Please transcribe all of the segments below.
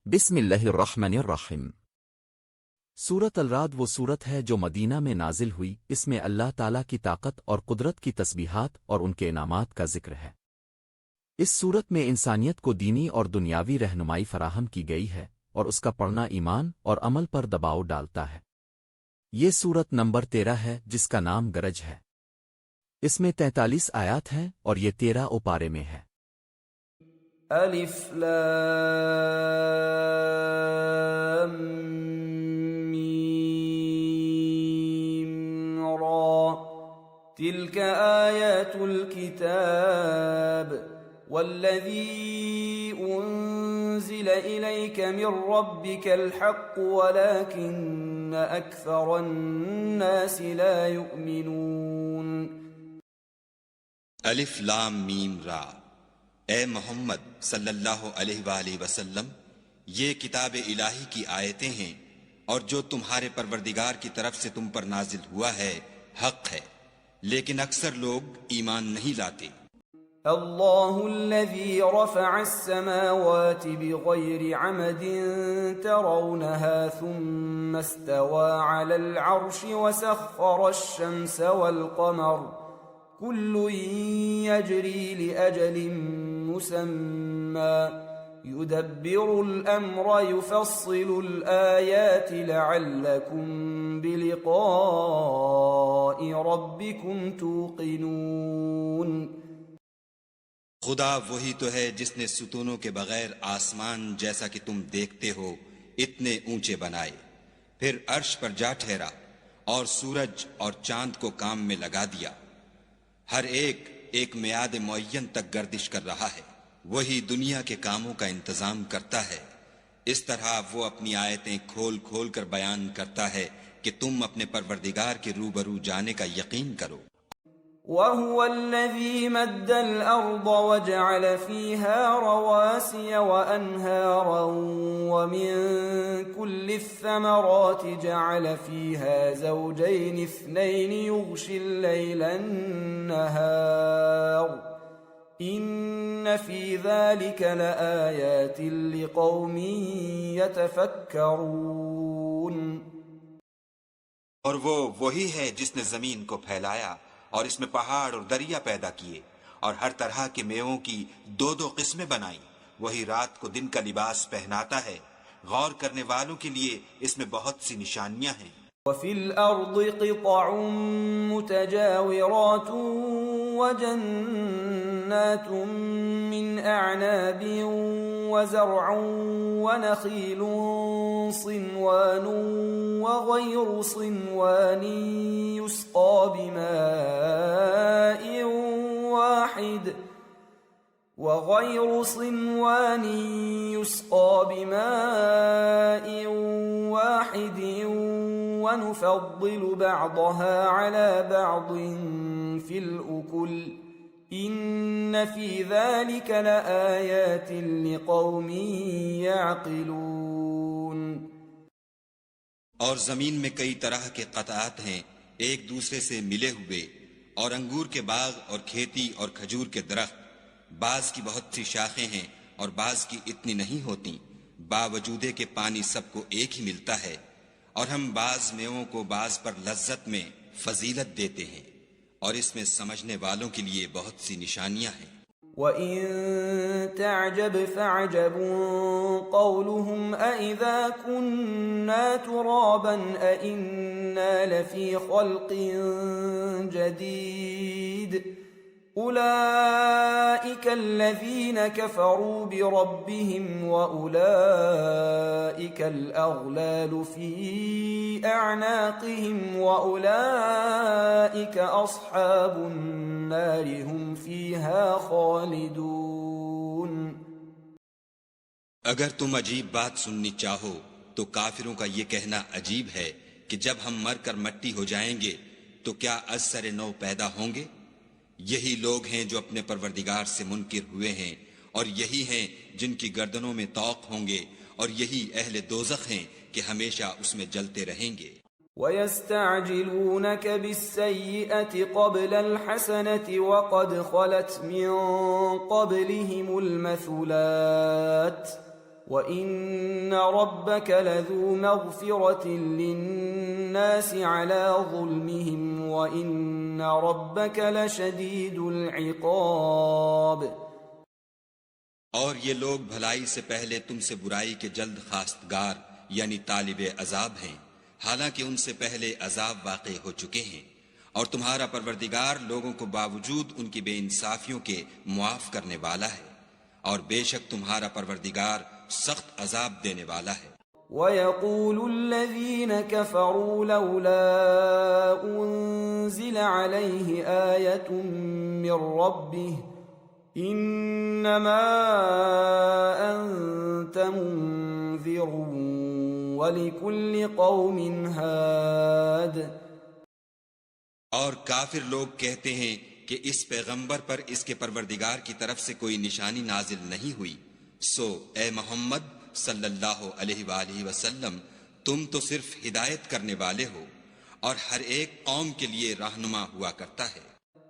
بسم اللہ الرحمن الرحیم۔ سورۃ الرعد وہ سورت ہے جو مدینہ میں نازل ہوئی۔ اس میں اللہ تعالیٰ کی طاقت اور قدرت کی تسبیحات اور ان کے انعامات کا ذکر ہے۔ اس سورت میں انسانیت کو دینی اور دنیاوی رہنمائی فراہم کی گئی ہے اور اس کا پڑھنا ایمان اور عمل پر دباؤ ڈالتا ہے۔ یہ سورت نمبر 13 ہے جس کا نام گرج ہے۔ اس میں 43 آیات ہیں اور یہ 13 اوپارے میں ہے۔ الف لام میم را تلك آیات الكتاب والذی انزل الیک من ربک الحق ولكن اکثر الناس لا یؤمنون۔ الف لام میم را، اے محمد صلی اللہ علیہ وآلہ وسلم، یہ کتاب الہی کی آیتیں ہیں اور جو تمہارے پروردگار کی طرف سے تم پر نازل ہوا ہے حق ہے، لیکن اکثر لوگ ایمان نہیں لاتے۔ اللہ الذي رفع السماوات بغير عمد ترونها ثم استوى على العرش وسخر الشمس والقمر كل يجري لأجل مسمى يدبر الأمر يفصل الآيات لعلكم بلقاء ربكم توقنون۔ خدا وہی تو ہے جس نے ستونوں کے بغیر آسمان جیسا کہ تم دیکھتے ہو اتنے اونچے بنائے، پھر عرش پر جا ٹھہرا اور سورج اور چاند کو کام میں لگا دیا، ہر ایک میعاد معین تک گردش کر رہا ہے، وہی دنیا کے کاموں کا انتظام کرتا ہے۔ اس طرح وہ اپنی آیتیں کھول کھول کر بیان کرتا ہے کہ تم اپنے پروردگار کے روبرو جانے کا یقین کرو۔ وَهُوَ الَّذِي مَدَّ الْأَرْضَ وَجَعَلَ فِيهَا رَوَاسِيَ وَأَنْهَارًا وَمِن كُلِّ الثَّمَرَاتِ جَعَلَ فِيهَا زَوْجَيْنِ اثْنَيْنِ يُغْشِي اللَّيْلَ النَّهَارَ إِنَّ فِي ذَلِكَ لَآيَاتٍ لِقَوْمٍ يَتَفَكَّرُونَ۔ اور وہ وہی ہے جس نے زمین کو پھیلایا اور اس میں پہاڑ اور دریا پیدا کیے اور ہر طرح کے میووں کی دو قسمیں بنائیں، وہی رات کو دن کا لباس پہناتا ہے، غور کرنے والوں کے لیے اس میں بہت سی نشانیاں ہیں۔ وَفِي الْأَرْضِ قِطَعٌ مُتَجَاوِرَاتٌ وَجَنَّاتٌ مِّنْ أَعْنَابٍ وَزَرْعٌ وَنَخِيلٌ صِنْوَانٌ وَغَيْرُ صِنْوَانٍ يُسْقَىٰ بِمَاءٍ وَاحِدٍ وَنُفَضِّلُ بَعْضَهَا عَلَى بَعْضٍ فِي الْأُكُلِ إِنَّ فِي ذَلِكَ لَآيَاتٍ لِقَوْمٍ يَعْقِلُونَ۔ اور زمین میں کئی طرح کے قطعات ہیں ایک دوسرے سے ملے ہوئے، اور انگور کے باغ اور کھیتی اور کھجور کے درخت، بعض کی بہت سی شاخیں ہیں اور بعض کی اتنی نہیں ہوتی، باوجود کہ پانی سب کو ایک ہی ملتا ہے، اور ہم بعض میووں کو بعض پر لذت میں فضیلت دیتے ہیں، اور اس میں سمجھنے والوں کے لیے بہت سی نشانیاں ہیں۔ وَإِن تَعْجَبْ فَعَجَبٌ قَوْلُهُمْ أَإِذَا كُنَّا تُرَابًا أَإِنَّا لَفِي خَلْقٍ جَدِيدٍ أُولَئِكَ الَّذِينَ كَفَرُوا بِرَبِّهِمْ وَأُولَئِكَ الْأَغْلَالُ فِي أَعْنَاقِهِمْ وَأُولَئِكَ أَصْحَابُ النَّارِ هُمْ فِيهَا خَالِدُونَ۔ اگر تم عجیب بات سننی چاہو تو کافروں کا یہ کہنا عجیب ہے کہ جب ہم مر کر مٹی ہو جائیں گے تو کیا از سر نو پیدا ہوں گے؟ یہی لوگ ہیں جو اپنے پروردگار سے منکر ہوئے ہیں، اور یہی ہیں جن کی گردنوں میں طوق ہوں گے، اور یہی اہل دوزخ ہیں کہ ہمیشہ اس میں جلتے رہیں گے۔ وَيَسْتَعْجِلُونَكَ بِالسَّيِّئَةِ قَبْلَ الْحَسَنَةِ وَقَدْ خَلَتْ مِن قَبْلِهِمُ الْمَثُلَاتُ وَإِنَّ رَبَّكَ لَذُو مَغْفِرَةٍ لِلنَّاسِ عَلَى ظُلْمِهِمْ وَإِنَّ رَبَّكَ لَشَدِيدُ الْعِقَابِ۔ اور یہ لوگ بھلائی سے پہلے تم سے برائی کے جلد خواستگار یعنی طالب عذاب ہیں، حالانکہ ان سے پہلے عذاب واقع ہو چکے ہیں، اور تمہارا پروردگار لوگوں کو باوجود ان کی بے انصافیوں کے معاف کرنے والا ہے، اور بے شک تمہارا پروردگار سخت عذاب دینے والا ہے۔ وَيَقُولُ الَّذِينَ كَفَرُوا لَوْلَا أُنزِلَ عَلَيْهِ آيَةٌ مِّن رَّبِّهِ إِنَّمَا أَنتَ مُنذِرٌ وَلِكُلِّ قَوْمٍ هَادٍ۔ اور کافر لوگ کہتے ہیں کہ اس پیغمبر پر اس کے پروردگار کی طرف سے کوئی نشانی نازل نہیں ہوئی، سو اے محمد صلی اللہ علیہ وآلہ وسلم تم تو صرف ہدایت کرنے والے ہو، اور ہر ایک قوم کے لیے رہنما ہوا کرتا ہے۔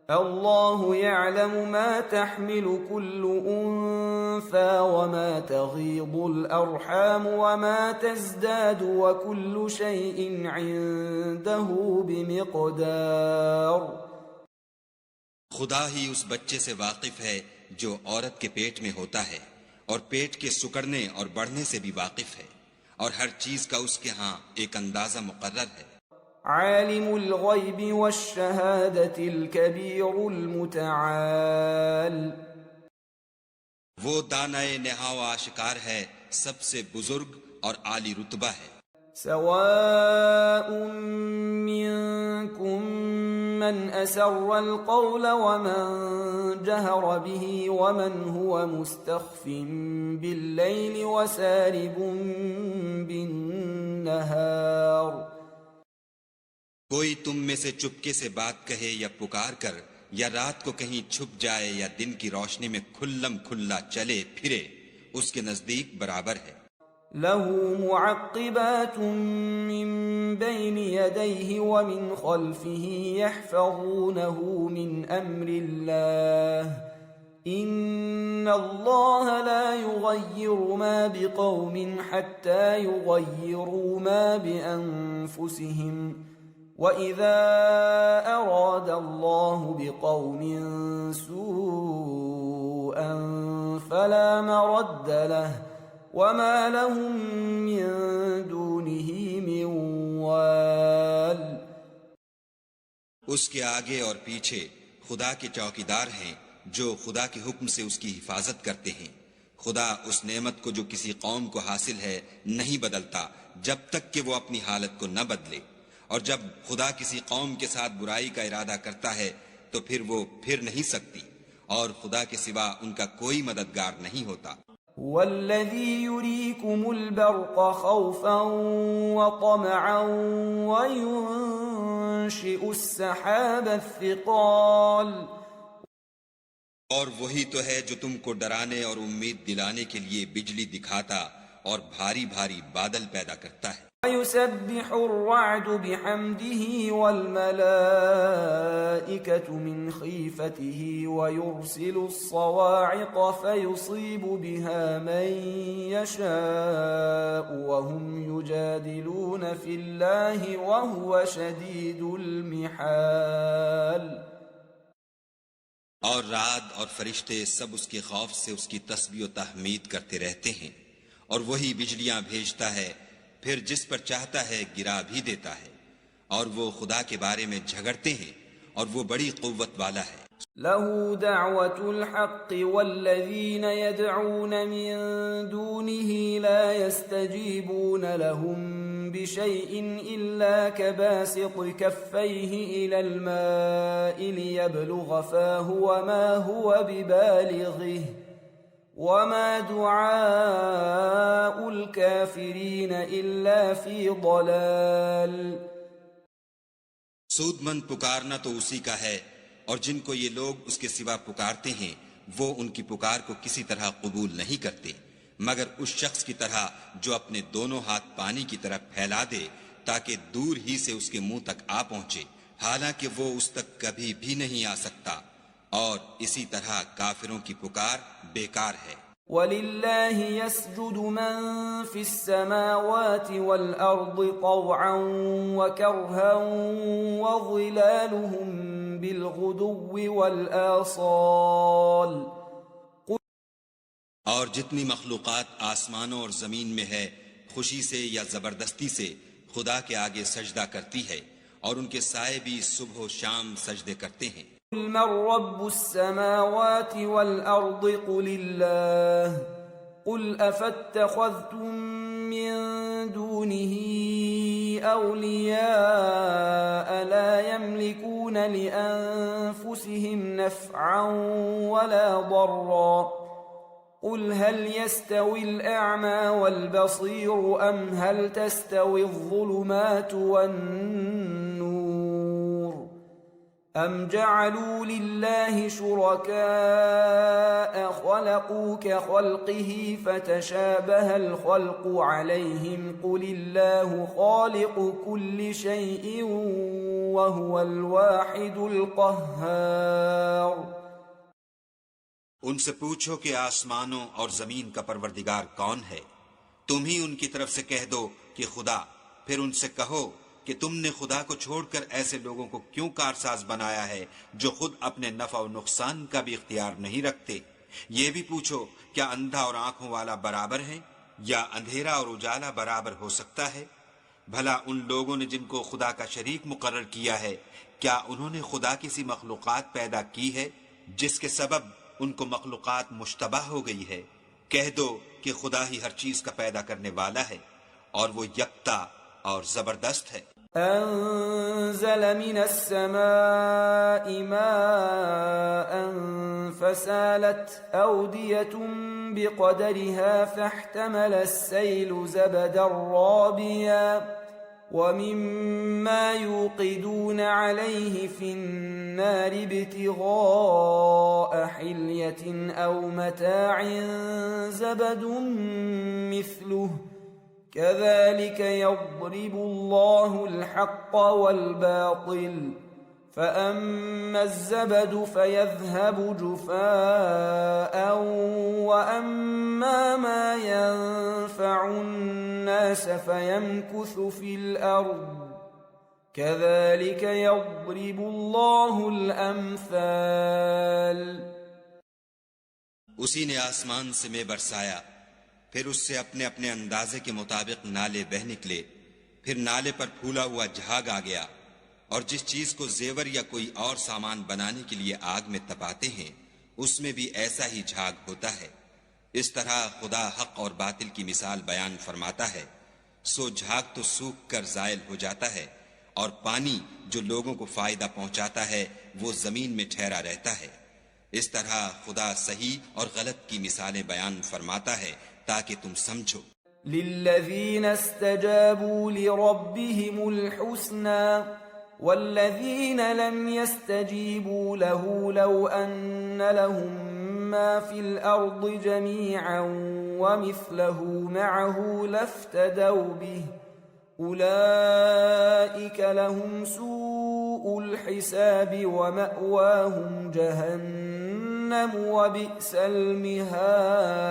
اللہ يعلم ما تحمل كل انثى وما تغيض الارحام وما تزداد وكل شيء عنده بمقدار۔ خدا ہی اس بچے سے واقف ہے جو عورت کے پیٹ میں ہوتا ہے، اور پیٹ کے سکڑنے اور بڑھنے سے بھی واقف ہے، اور ہر چیز کا اس کے ہاں ایک اندازہ مقرر ہے۔ عالم الغیب والشہادۃ الکبیر المتعال۔ وہ دانائے نہا و آشکار ہے، سب سے بزرگ اور عالی رتبہ ہے۔ سواء منکم من اسر القول ومن جہر به ومن هو مستخف باللیل وسارب بالنہار۔ کوئی تم میں سے چپکے سے بات کہے یا پکار کر، یا رات کو کہیں چھپ جائے یا دن کی روشنی میں کھلم کھلا چلے پھرے، اس کے نزدیک برابر ہے۔ له معقبات من بين يديه ومن خلفه يحفظونه من أمر الله إن الله لا يغير ما بقوم حتى يغيروا ما بأنفسهم وَإِذَا أَرَادَ اللَّهُ بِقَوْمٍ سُوءًا فَلَا مَرَدَّ لَهُ وَمَا لَهُم مِّن دُونِهِ مِن وَالٍ۔ اس کے آگے اور پیچھے خدا کے چوکیدار ہیں جو خدا کے حکم سے اس کی حفاظت کرتے ہیں۔ خدا اس نعمت کو جو کسی قوم کو حاصل ہے نہیں بدلتا جب تک کہ وہ اپنی حالت کو نہ بدلے، اور جب خدا کسی قوم کے ساتھ برائی کا ارادہ کرتا ہے تو پھر وہ پھر نہیں سکتی، اور خدا کے سوا ان کا کوئی مددگار نہیں ہوتا۔ وَالَّذِي يُرِيكُمُ الْبَرْقَ خَوْفًا وَطَمَعًا وَيُنشِئُ السَّحَابَ الثِّقَالَ۔ اور وہی تو ہے جو تم کو ڈرانے اور امید دلانے کے لیے بجلی دکھاتا اور بھاری بھاری بادل پیدا کرتا ہے۔ وَيُسَبِّحُ الرَّعْدُ بِحَمْدِهِ وَالْمَلَائِكَةُ مِنْ خِيفَتِهِ وَيُرْسِلُ الصَّوَاعِقَ فَيُصِيبُ بِهَا مَن يَشَاءُ وَهُمْ يُجَادِلُونَ فِي اللَّهِ وَهُوَ شَدِيدُ الْمِحَالِ۔ اور رعد اور فرشتے سب اس کے خوف سے اس کی تسبیح و تحمید کرتے رہتے ہیں، اور وہی بجلیاں بھیجتا ہے، پھر جس پر چاہتا ہے گرا بھی دیتا ہے، اور وہ خدا کے بارے میں جھگڑتے ہیں، اور وہ بڑی قوت والا ہے۔ له دعوة الحق والذين يدعون من دونه لا يستجيبون لهم بشيء إلا كباسط كفيه إلى الماء ليبلغ فاه وما هو ببالغه وما دعاء الكافرين إلا في ضلال۔ سود مند پکارنا تو اسی کا ہے، اور جن کو یہ لوگ اس کے سوا پکارتے ہیں وہ ان کی پکار کو کسی طرح قبول نہیں کرتے مگر اس شخص کی طرح جو اپنے دونوں ہاتھ پانی کی طرف پھیلا دے تاکہ دور ہی سے اس کے منہ تک آ پہنچے، حالانکہ وہ اس تک کبھی بھی نہیں آ سکتا، اور اسی طرح کافروں کی پکار بیکار ہے۔ وَلِلَّهِ يَسْجُدُ مَن فِي السَّمَاوَاتِ وَالْأَرْضِ طَوْعًا وَكَرْهًا وَظِلَالُهُم بِالْغُدُوِّ وَالْآصَالِ اور جتنی مخلوقات آسمانوں اور زمین میں ہے خوشی سے یا زبردستی سے خدا کے آگے سجدہ کرتی ہے، اور ان کے سائے بھی صبح و شام سجدے کرتے ہیں۔ قُلْ مَن رَّبُّ السَّمَاوَاتِ وَالْأَرْضِ قُلِ اللَّهُ قُلْ أَفَاتَّخَذْتُم مِّن دُونِهِ أَوْلِيَاءَ لَا يَمْلِكُونَ لِأَنفُسِهِمْ نَفْعًا وَلَا ضَرًّا قُلْ هَلْ يَسْتَوِي الْأَعْمَى وَالْبَصِيرُ أَمْ هَلْ تَسْتَوِي الظُّلُمَاتُ وَالنُّورُ أَمْ جَعَلُوا لِلَّهِ شُرَكَاءَ خَلَقُوا كَخَلْقِهِ فَتَشَابَهَ الْخَلْقُ عَلَيْهِمْ قُلِ اللَّهُ خَالِقُ كُلِّ شَيْءٍ وَهُوَ الْوَاحِدُ الْقَهَّارُ۔ ان سے پوچھو کہ آسمانوں اور زمین کا پروردگار کون ہے؟ تم ہی ان کی طرف سے کہہ دو کہ خدا۔ پھر ان سے کہو کہ تم نے خدا کو چھوڑ کر ایسے لوگوں کو کیوں کارساز بنایا ہے جو خود اپنے نفع و نقصان کا بھی اختیار نہیں رکھتے؟ یہ بھی پوچھو کیا اندھا اور آنکھوں والا برابر ہے، یا اندھیرا اور اجالا برابر ہو سکتا ہے؟ بھلا ان لوگوں نے جن کو خدا کا شریک مقرر کیا ہے، کیا انہوں نے خدا کی سی مخلوقات پیدا کی ہے جس کے سبب ان کو مخلوقات مشتبہ ہو گئی ہے؟ کہہ دو کہ خدا ہی ہر چیز کا پیدا کرنے والا ہے، اور وہ یکتا اور زبردست ہے۔ أنزل من السماء ماء فسالت أودية بقدرها فاحتمل السيل زبدا رابيا ومما يوقدون عليه في النار ابتغاء حلية أو متاع زبد مثله كذلك يضرب الله الحق والباطل فأما الزبد فيذهب جفاء وأما ما ينفع الناس فيمكث في الأرض كذلك يضرب الله الأمثال۔ اسی نے آسمان سے میں برسایا، پھر اس سے اپنے اپنے اندازے کے مطابق نالے بہ نکلے، پھر نالے پر پھولا ہوا جھاگ آ گیا، اور جس چیز کو زیور یا کوئی اور سامان بنانے کے لیے آگ میں تپاتے ہیں اس میں بھی ایسا ہی جھاگ ہوتا ہے۔ اس طرح خدا حق اور باطل کی مثال بیان فرماتا ہے۔ سو جھاگ تو سوکھ کر زائل ہو جاتا ہے، اور پانی جو لوگوں کو فائدہ پہنچاتا ہے وہ زمین میں ٹھہرا رہتا ہے۔ اس طرح خدا صحیح اور غلط کی مثالیں بیان فرماتا ہے تاکہ تم سمجھو۔ للذین استجابوا لربهم الحسنى والذین لم يستجیبوا له لو ان لهم ما في الارض جميعا ومثله معه لافتدوا به اولئک لهم سوء الحساب ومأواهم جہنم وبئس المہاد۔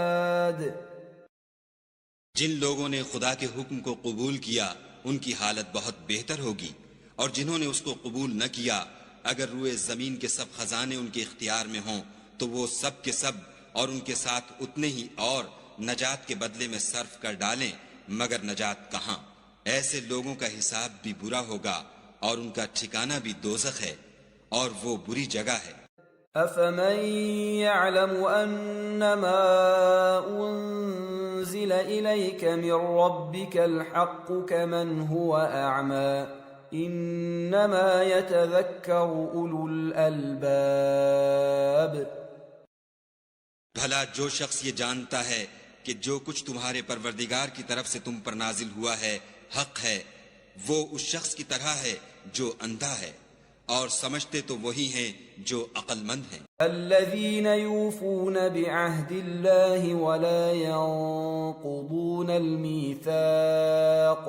جن لوگوں نے خدا کے حکم کو قبول کیا ان کی حالت بہت بہتر ہوگی، اور جنہوں نے اس کو قبول نہ کیا اگر روئے زمین کے سب خزانے ان کے اختیار میں ہوں تو وہ سب کے سب اور ان کے ساتھ اتنے ہی اور نجات کے بدلے میں صرف کر ڈالیں، مگر نجات کہاں؟ ایسے لوگوں کا حساب بھی برا ہوگا اور ان کا ٹھکانہ بھی دوزخ ہے، اور وہ بری جگہ ہے۔ أفمن يعلم أنما أنزل إليك من ربك الحق كمن هو أعمى إنما يتذكر أولو الألباب۔ بھلا جو شخص یہ جانتا ہے کہ جو کچھ تمہارے پروردگار کی طرف سے تم پر نازل ہوا ہے حق ہے، وہ اس شخص کی طرح ہے جو اندھا ہے، اور سمجھتے تو وہی ہیں جو عقل مند ہیں۔ الذين يوفون بعهد الله ولا ينقضون الميثاق،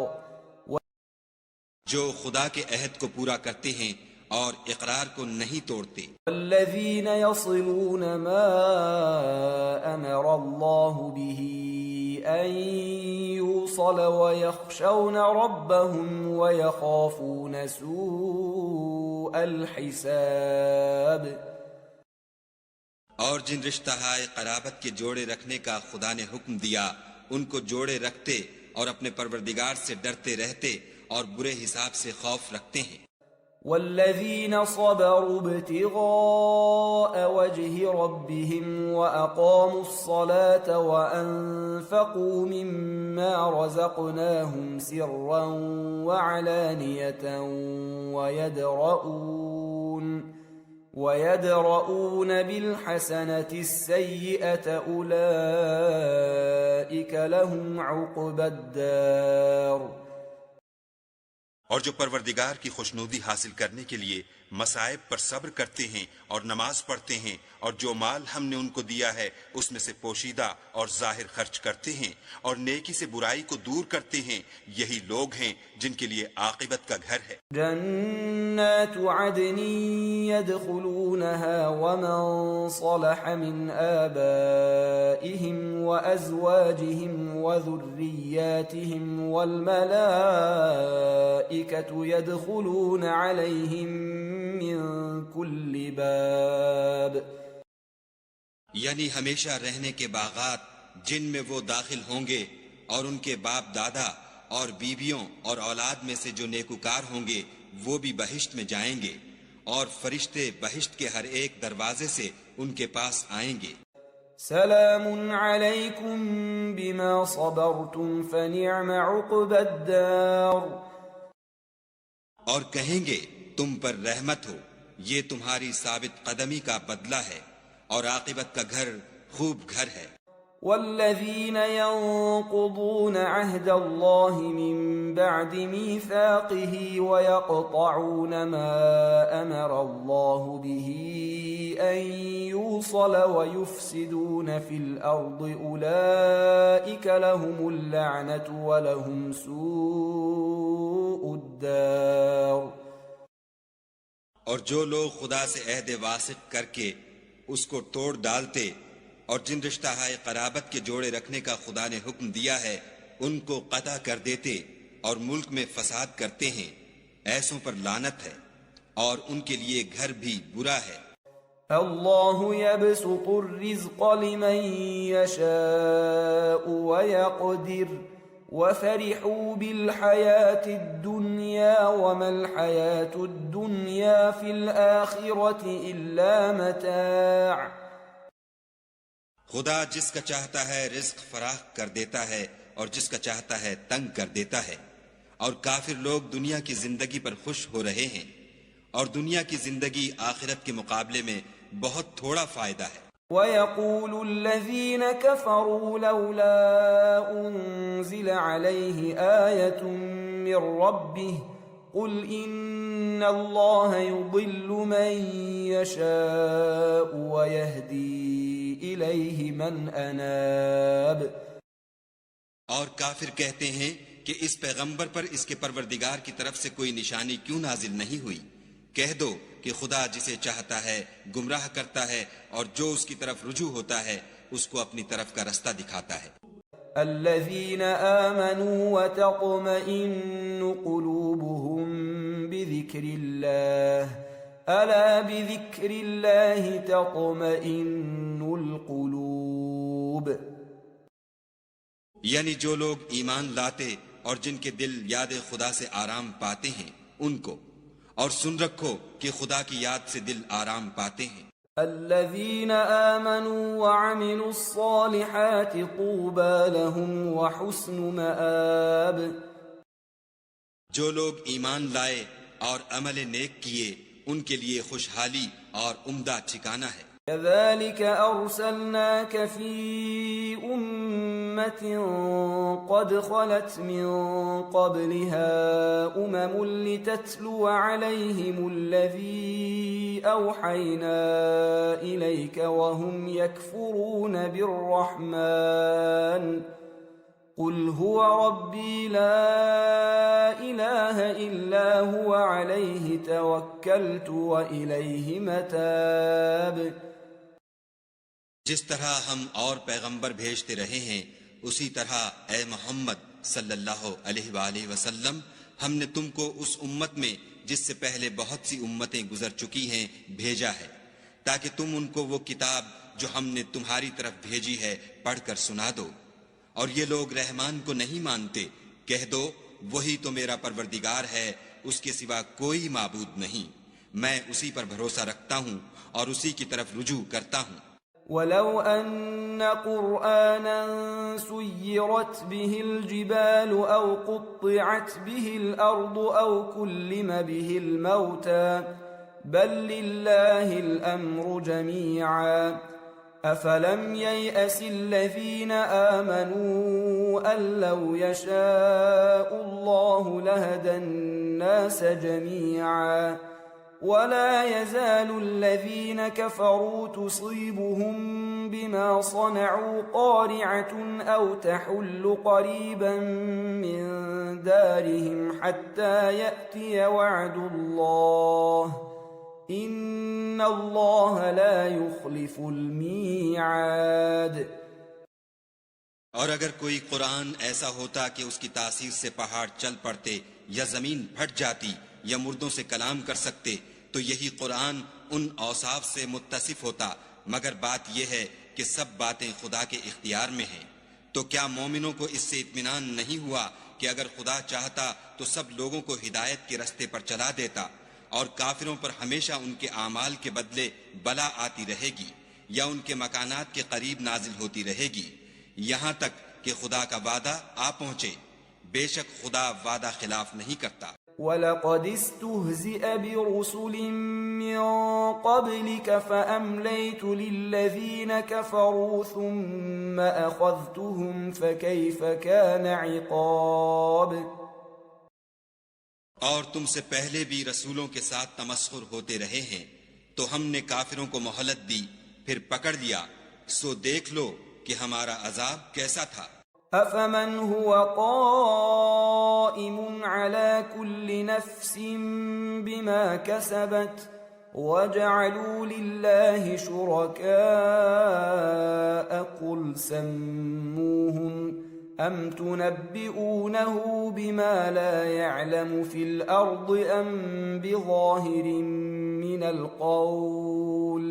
جو خدا کے عہد کو پورا کرتے ہیں اور اقرار کو نہیں توڑتے. والذین یصلون ما امر اللہ به ان یوصل ویخشون ربهم ویخافون سوء الحساب. اور جن رشتہ ہائے قرابت کے جوڑے رکھنے کا خدا نے حکم دیا ان کو جوڑے رکھتے اور اپنے پروردگار سے ڈرتے رہتے اور برے حساب سے خوف رکھتے ہیں. والذین صبروا ابتغاء وجه ربهم وأقاموا الصلاة وأنفقوا مما رزقناهم سرا وعلانية ويدرؤون بالحسنة السيئة أولئك لهم عقبى الدار. اور جو پروردگار کی خوشنودی حاصل کرنے کے لیے مصائب پر صبر کرتے ہیں اور نماز پڑھتے ہیں اور جو مال ہم نے ان کو دیا ہے اس میں سے پوشیدہ اور ظاہر خرچ کرتے ہیں اور نیکی سے برائی کو دور کرتے ہیں، یہی لوگ ہیں جن کے لیے عاقبت کا گھر ہے. جنات عدن يدخلونها ومن صلح من آبائهم وأزواجهم وذرياتهم والملائكة يدخلون عليهم من كل باب. یعنی ہمیشہ رہنے کے باغات جن میں وہ داخل ہوں گے اور ان کے باپ دادا اور بیویوں اور اولاد میں سے جو نیکوکار ہوں گے وہ بھی بہشت میں جائیں گے، اور فرشتے بہشت کے ہر ایک دروازے سے ان کے پاس آئیں گے. سلام علیکم بما صبرتم فنعم عقبى الدار. اور کہیں گے تم پر رحمت ہو، یہ تمہاری ثابت قدمی کا بدلہ ہے اور عاقبت کا گھر خوب گھر ہے. والذین ينقضون عهد الله من بعد ميثاقه ويقطعون ما أمر الله به أن يوصل ويفسدون في الأرض أولئك لهم اللعنة ولهم سوء الدار. اور جو لوگ خدا سے عہد واثق کر کے اس کو توڑ ڈالتے اور جن رشتہ ہائے قرابت کے جوڑے رکھنے کا خدا نے حکم دیا ہے ان کو قطع کر دیتے اور ملک میں فساد کرتے ہیں، ایسوں پر لعنت ہے اور ان کے لیے گھر بھی برا ہے. اللہ يبسط الرزق لمن يشاء ويقدر وفرحوا بالحياة الدنيا وما الحياة الدنيا في الآخرة إلا متاع. خدا جس کا چاہتا ہے رزق فراخ کر دیتا ہے اور جس کا چاہتا ہے تنگ کر دیتا ہے، اور کافر لوگ دنیا کی زندگی پر خوش ہو رہے ہیں اور دنیا کی زندگی آخرت کے مقابلے میں بہت تھوڑا فائدہ ہے. وَيَقُولُ الَّذِينَ كَفَرُوا لَوْلَا أُنزِلَ عَلَيْهِ آيَةٌ مِّن رَّبِّهِ قُلْ إِنَّ اللَّهَ يُضِلُّ مَن يَشَاءُ وَيَهْدِي إِلَيْهِ مَنْ أَنَابَ. اور کافر کہتے ہیں کہ اس پیغمبر پر اس کے پروردگار کی طرف سے کوئی نشانی کیوں نازل نہیں ہوئی؟ کہہ دو کہ خدا جسے چاہتا ہے گمراہ کرتا ہے اور جو اس کی طرف رجوع ہوتا ہے اس کو اپنی طرف کا رستہ دکھاتا ہے. الذين آمنوا وتطمئن قلوبهم بذكر الله ألا بذكر الله تطمئن القلوب. یعنی جو لوگ ایمان لاتے اور جن کے دل یاد خدا سے آرام پاتے ہیں ان کو، اور سن رکھو کہ خدا کی یاد سے دل آرام پاتے ہیں. الذين آمنوا وعملوا الصالحات طوبى لهم وحسن مآب. جو لوگ ایمان لائے اور عمل نیک کیے ان کے لیے خوشحالی اور عمدہ ٹھکانہ ہے. كذلك أرسلناك في أمة قد خلت من قبلها لتتلو عليهم الذي أوحينا إليك وهم يكفرون بالرحمن قل هو ربي لا إله إلا هو عليه توكلت وإليه متاب. جس طرح ہم اور پیغمبر بھیجتے رہے ہیں اسی طرح اے محمد صلی اللہ علیہ وآلہ وسلم ہم نے تم کو اس امت میں جس سے پہلے بہت سی امتیں گزر چکی ہیں بھیجا ہے تاکہ تم ان کو وہ کتاب جو ہم نے تمہاری طرف بھیجی ہے پڑھ کر سنا دو. اور یہ لوگ رحمان کو نہیں مانتے، کہہ دو وہی تو میرا پروردگار ہے، اس کے سوا کوئی معبود نہیں، میں اسی پر بھروسہ رکھتا ہوں اور اسی کی طرف رجوع کرتا ہوں. ولو أن قرآنا سيرت به الجبال أو قطعت به الأرض أو كلم به الموتى بل لله الأمر جميعا أفلم ييأس الذين آمنوا أن لو يشاء الله لهدى الناس جميعا ولا يزال الذين كفروا تصيبهم بما صنعوا قارعة أو تحل قريبا من دارهم حتى يأتي وعد الله إن الله لا يخلف الميعاد. اور اگر کوئی قرآن ایسا ہوتا کہ اس کی تاثیر سے پہاڑ چل پڑتے یا زمین پھٹ جاتی یا مردوں سے کلام کر سکتے تو یہی قرآن ان اوصاف سے متصف ہوتا، مگر بات یہ ہے کہ سب باتیں خدا کے اختیار میں ہیں. تو کیا مومنوں کو اس سے اطمینان نہیں ہوا کہ اگر خدا چاہتا تو سب لوگوں کو ہدایت کے رستے پر چلا دیتا، اور کافروں پر ہمیشہ ان کے اعمال کے بدلے بلا آتی رہے گی یا ان کے مکانات کے قریب نازل ہوتی رہے گی یہاں تک کہ خدا کا وعدہ آ پہنچے. بے شک خدا وعدہ خلاف نہیں کرتا. وَلَقَدِ اسْتُهْزِئَ بِرُسُلٍ مِّن قَبْلِكَ فَأَمْلَيْتُ لِلَّذِينَ كَفَرُوا ثُمَّ أَخَذْتُهُمْ فَكَيْفَ كَانَ عِقَابِ. اور تم سے پہلے بھی رسولوں کے ساتھ تمسخر ہوتے رہے ہیں تو ہم نے کافروں کو مہلت دی پھر پکڑ لیا، سو دیکھ لو کہ ہمارا عذاب کیسا تھا. أَفَمَنْ هُوَ قَائِمٌ عَلَى كُلِّ نَفْسٍ بِمَا كَسَبَتْ وَجَعَلُوا لِلَّهِ شُرَكَاءَ قُلْ سَمُّوهُمْ أَمْ تُنَبِّئُونَهُ بِمَا لَا يَعْلَمُ فِي الْأَرْضِ أَمْ بِظَاهِرٍ مِّنَ الْقَوْلِ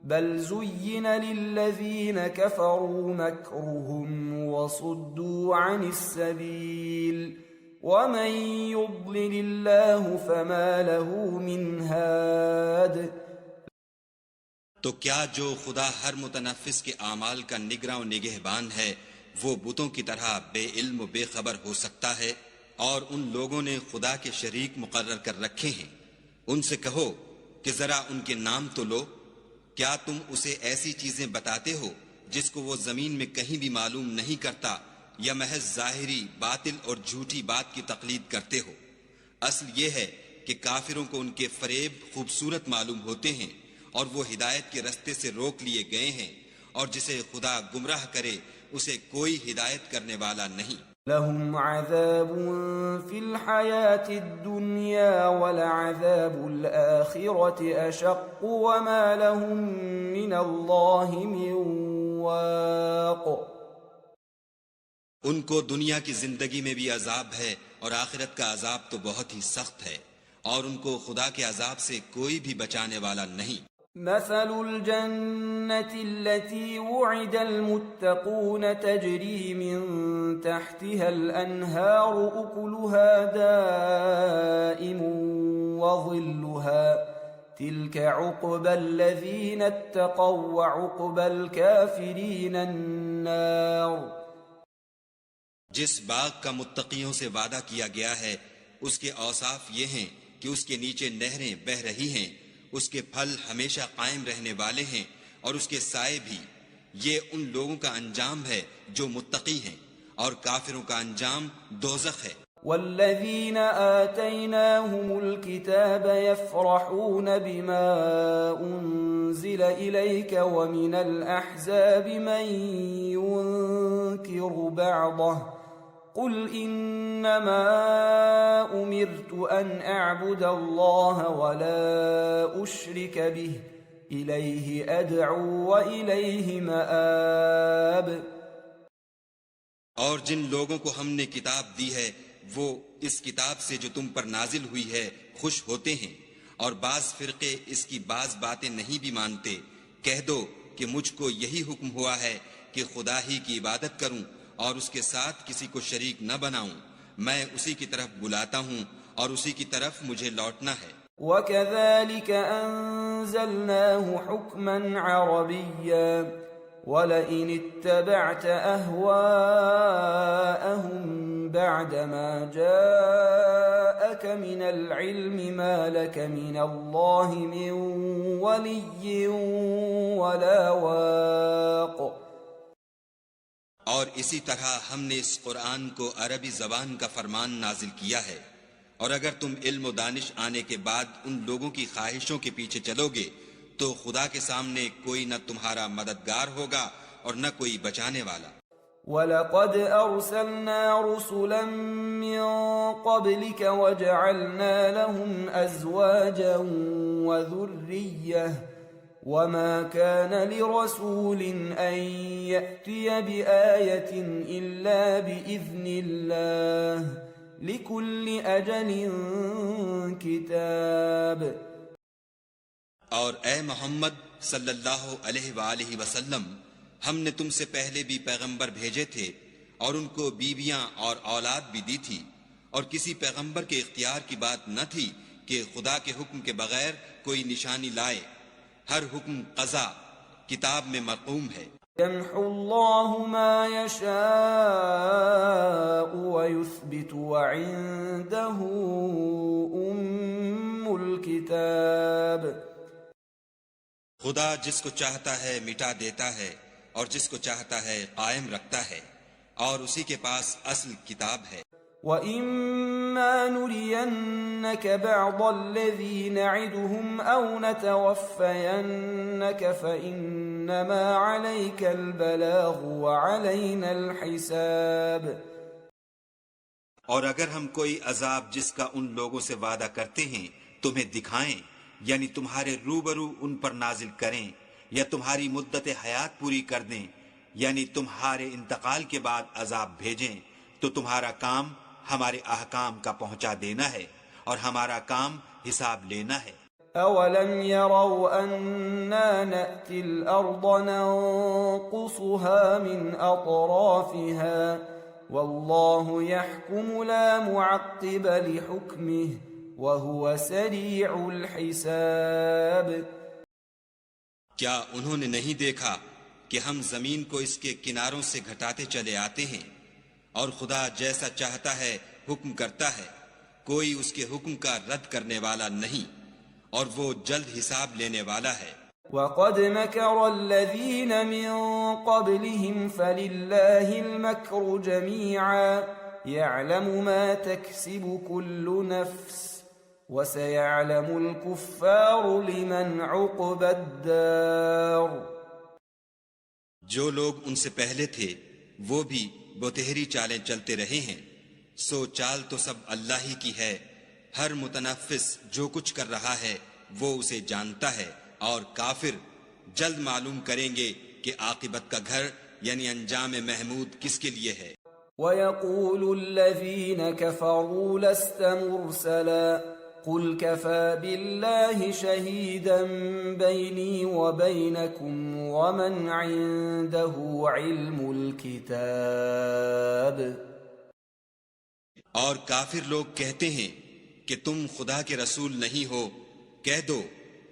بل زين للذين كفروا مكرهم وصدوا عن السبيل ومن يضلل الله فما له من هاد. تو کیا جو خدا ہر متنفس کے اعمال کا نگراں و نگہبان ہے وہ بتوں کی طرح بے علم و بے خبر ہو سکتا ہے؟ اور ان لوگوں نے خدا کے شریک مقرر کر رکھے ہیں. ان سے کہو کہ ذرا ان کے نام تو لو. کیا تم اسے ایسی چیزیں بتاتے ہو جس کو وہ زمین میں کہیں بھی معلوم نہیں کرتا، یا محض ظاہری باطل اور جھوٹی بات کی تقلید کرتے ہو؟ اصل یہ ہے کہ کافروں کو ان کے فریب خوبصورت معلوم ہوتے ہیں اور وہ ہدایت کے رستے سے روک لیے گئے ہیں، اور جسے خدا گمراہ کرے اسے کوئی ہدایت کرنے والا نہیں. لهم عذاب في الحياة الدنيا ولعذاب الآخرة أشق وما لهم من الله من واق. ان کو دنیا کی زندگی میں بھی عذاب ہے اور آخرت کا عذاب تو بہت ہی سخت ہے، اور ان کو خدا کے عذاب سے کوئی بھی بچانے والا نہیں. مثل الجنة التي وعد المتقون تجري من تحتها الأنهار أكلها دائم وظلها تلك عقبى الذين اتقوا وعقبى الكافرين النار. جس باغ کا متقیوں سے وعدہ کیا گیا ہے اس کے اوصاف یہ ہیں کہ اس کے نیچے نہریں بہہ رہی ہیں، اس کے پھل ہمیشہ قائم رہنے والے ہیں، اور اس کے سائے بھی. یہ ان لوگوں کا انجام ہے جو متقی ہیں، اور کافروں کا انجام دوزخ ہے. والذین آتیناہم الکتاب یفرحون بما انزل الیک ومن الاحزاب من ينکر ينكر بعضه قل إنما أمرت أن أعبد الله ولا أشرك به إليه أدعو وإليه مآب. اور جن لوگوں کو ہم نے کتاب دی ہے وہ اس کتاب سے جو تم پر نازل ہوئی ہے خوش ہوتے ہیں، اور بعض فرقے اس کی بعض باتیں نہیں بھی مانتے. کہہ دو کہ مجھ کو یہی حکم ہوا ہے کہ خدا ہی کی عبادت کروں اور اس کے ساتھ کسی کو شریک نہ بناؤں. میں اسی کی طرف بلاتا ہوں اور اسی کی طرف مجھے لوٹنا ہے. وَكَذَلِكَ أَنزَلْنَاهُ حُكْمًا عَرَبِيًّا وَلَئِنِ اتَّبَعْتَ أَهْوَاءَهُمْ بَعْدَمَا جَاءَكَ مِنَ الْعِلْمِ مَا لَكَ مِنَ اللَّهِ مِنْ وَلِيٍّ وَلَا وَاقٍ. اور اسی طرح ہم نے اس قرآن کو عربی زبان کا فرمان نازل کیا ہے، اور اگر تم علم و دانش آنے کے بعد ان لوگوں کی خواہشوں کے پیچھے چلو گے تو خدا کے سامنے کوئی نہ تمہارا مددگار ہوگا اور نہ کوئی بچانے والا. وَلَقَدْ أَرْسَلْنَا رُسُلًا مِّن قَبْلِكَ وَجَعَلْنَا لَهُمْ أَزْوَاجًا وَذُرِّيَّةً وَمَا كَانَ لِرَسُولٍ أَن يَأْتِيَ بِآيَةٍ إِلَّا بِإِذْنِ اللَّهِ لِكُلِّ أَجَلٍ كِتَابٌ. اور اے محمد صلی اللہ علیہ وآلہ وسلم، ہم نے تم سے پہلے بھی پیغمبر بھیجے تھے اور ان کو بیویاں اور اولاد بھی دی تھی، اور کسی پیغمبر کے اختیار کی بات نہ تھی کہ خدا کے حکم کے بغیر کوئی نشانی لائے. ہر حکم قضا کتاب میں مرقوم ہے. يَمْحُو اللَّهُ مَا يَشَاءُ وَيُثْبِتُ وَعِندَهُ أُمُّ الْكِتَابِ. خدا جس کو چاہتا ہے مٹا دیتا ہے اور جس کو چاہتا ہے قائم رکھتا ہے، اور اسی کے پاس اصل کتاب ہے. وَإِمَّا نُرِيَنَّكَ بَعْضَ الَّذِي نَعِدُهُمْ أَوْ نَتَوَفَّيَنَّكَ فَإِنَّمَا عَلَيْكَ الْبَلَاغُ وَعَلَيْنَا الْحِسَابُ. اور اگر ہم کوئی عذاب جس کا ان لوگوں سے وعدہ کرتے ہیں تمہیں دکھائیں، یعنی تمہارے روبرو ان پر نازل کریں، یا تمہاری مدت حیات پوری کر دیں، یعنی تمہارے انتقال کے بعد عذاب بھیجیں، تو تمہارا کام ہمارے احکام کا پہنچا دینا ہے اور ہمارا کام حساب لینا ہے. أَوَلَمْ يَرَوْا أَنَّا نَأْتِي الْأَرْضَ نَنْقُصُهَا مِنْ أَطْرَافِهَا وَاللَّهُ يَحْكُمُ لَا مُعَقِّبَ لِحُكْمِهِ وَهُوَ سَرِيعُ الْحِسَابِ. کیا انہوں نے نہیں دیکھا کہ ہم زمین کو اس کے کناروں سے گھٹاتے چلے آتے ہیں، اور خدا جیسا چاہتا ہے حکم کرتا ہے، کوئی اس کے حکم کا رد کرنے والا نہیں، اور وہ جلد حساب لینے والا ہے. وَقَدْ مَكَرَ الَّذِينَ مِن قَبْلِهِمْ فَلِلَّهِ الْمَكْرُ جَمِيعًا يَعْلَمُ مَا تَكْسِبُ كُلُّ نَفْسٍ وَسَيَعْلَمُ الْكُفَّارُ لِمَنْ عُقْبَى الدَّارِ. جو لوگ ان سے پہلے تھے وہ بھی بتہری چالیں چلتے رہے ہیں، سو چال تو سب اللہ ہی کی ہے. ہر متنفس جو کچھ کر رہا ہے وہ اسے جانتا ہے، اور کافر جلد معلوم کریں گے کہ عاقبت کا گھر یعنی انجام محمود کس کے لیے ہے. وَيَقُولُ الَّذِينَ كَفَرُوا لَسْتَ مُرْسَلًا قُلْ كَفَى بِاللَّهِ شَهِيدًا بَيْنِي وَبَيْنَكُمْ وَمَنْ عِندَهُ عِلْمُ الْكِتَابِ. اور کافر لوگ کہتے ہیں کہ تم خدا کے رسول نہیں ہو. کہہ دو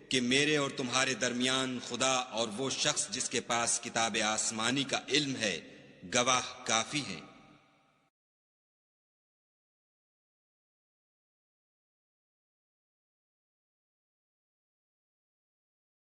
کہ میرے اور تمہارے درمیان خدا اور وہ شخص جس کے پاس کتاب آسمانی کا علم ہے گواہ کافی ہیں.